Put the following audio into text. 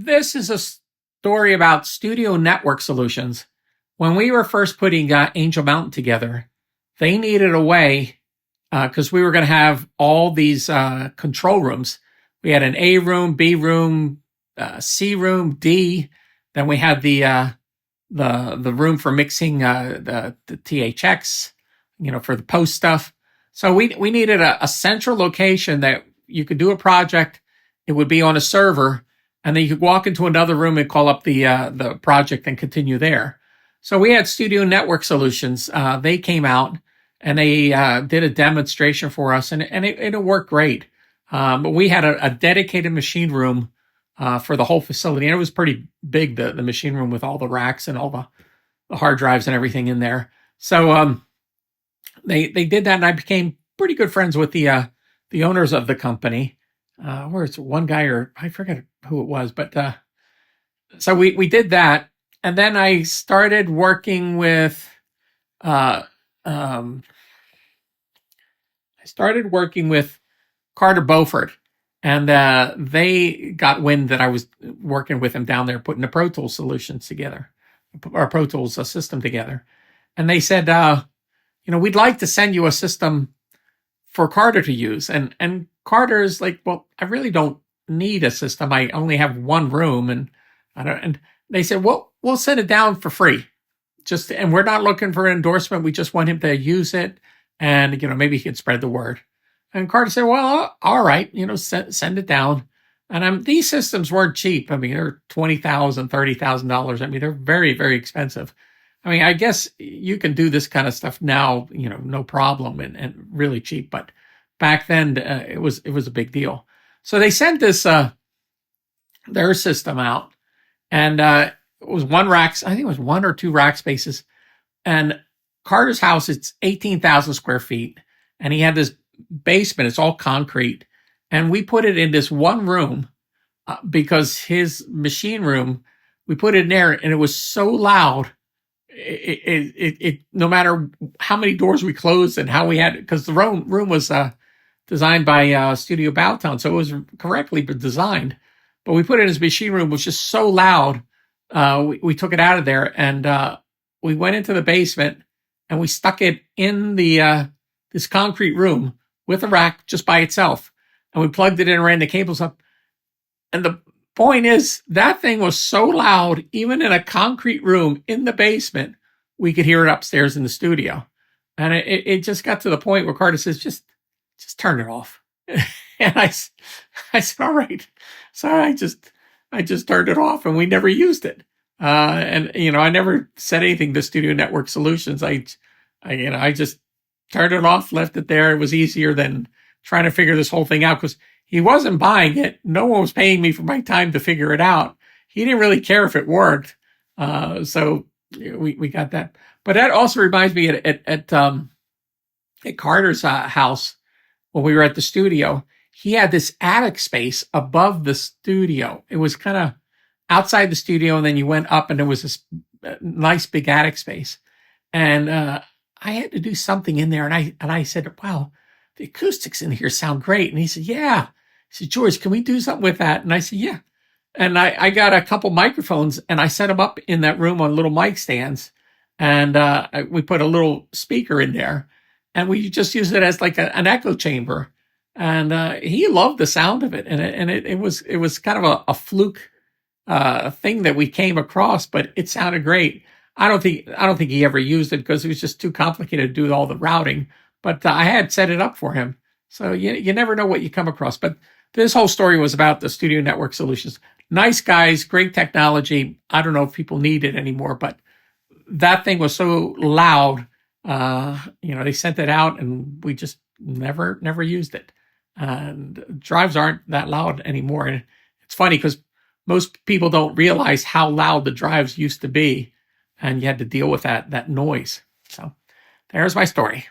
This is a story about Studio Network Solutions. When we were first putting Angel Mountain together, they needed a way because we were going to have all these control rooms. We had an A room, B room, C room, D. Then we had the room for mixing the THX, for the post stuff. So we needed a central location that you could do a project. It would be on a server, and then you could walk into another room and call up the project and continue there. So we had Studio Network Solutions. They came out and they did a demonstration for us, and it worked great. But we had a dedicated machine room for the whole facility, and it was pretty big, the machine room with all the racks and all the hard drives and everything in there. So they did that, and I became pretty good friends with the owners of the company. Where it's one guy, or I forget who it was, but so we did that, and then I started working with Carter Beauford, and they got wind that I was working with him down there putting the Pro Tools solutions together, or Pro Tools system together, and they said, we'd like to send you a system for Carter to use, and Carter's like, well, I really don't need a system. I only have one room, and and they said, well, we'll send it down for free. And we're not looking for an endorsement. We just want him to use it, and maybe he can spread the word. And Carter said, well, all right, send it down. And these systems weren't cheap. I mean, they're $20,000, $30,000. I mean, they're very, very expensive. I mean, I guess you can do this kind of stuff now, no problem, and really cheap. But back then, it was a big deal. So they sent this their system out, and it was one rack. I think it was one or two rack spaces. And Carter's house, it's 18,000 square feet, and he had this basement. It's all concrete, and we put it in this one room because his machine room, we put it in there, and it was so loud. It no matter how many doors we closed and how we had it, because the room was designed by Studio Bowtown, so it was correctly designed. But we put it in his machine room, which is so loud. We took it out of there, and we went into the basement, and we stuck it in the this concrete room with a rack just by itself, and we plugged it in and ran the cables up. And the point is, that thing was so loud, even in a concrete room in the basement, we could hear it upstairs in the studio. And it just got to the point where Carter says, just turn it off. And I said, all right. So I just turned it off, and we never used it. And I never said anything to Studio Network Solutions. I just turned it off, left it there. It was easier than trying to figure this whole thing out, because he wasn't buying it. No one was paying me for my time to figure it out. He didn't really care if it worked. So we got that. But that also reminds me at Carter's house, when we were at the studio, he had this attic space above the studio. It was kind of outside the studio, and then you went up, and there was this nice big attic space. And I had to do something in there, and I said, wow, the acoustics in here sound great. And he said, yeah. He said, George, can we do something with that? And I said, yeah. And I got a couple microphones, and I set them up in that room on little mic stands. And we put a little speaker in there, and we just used it as like an echo chamber. And he loved the sound of it. And it was kind of a fluke thing that we came across, but it sounded great. I don't think he ever used it because it was just too complicated to do all the routing. But I had set it up for him. So you never know what you come across. But this whole story was about the Studio Network Solutions. Nice guys, great technology. I don't know if people need it anymore, but that thing was so loud. They sent it out, and we just never used it. And drives aren't that loud anymore. And it's funny because most people don't realize how loud the drives used to be, and you had to deal with that noise. So there's my story.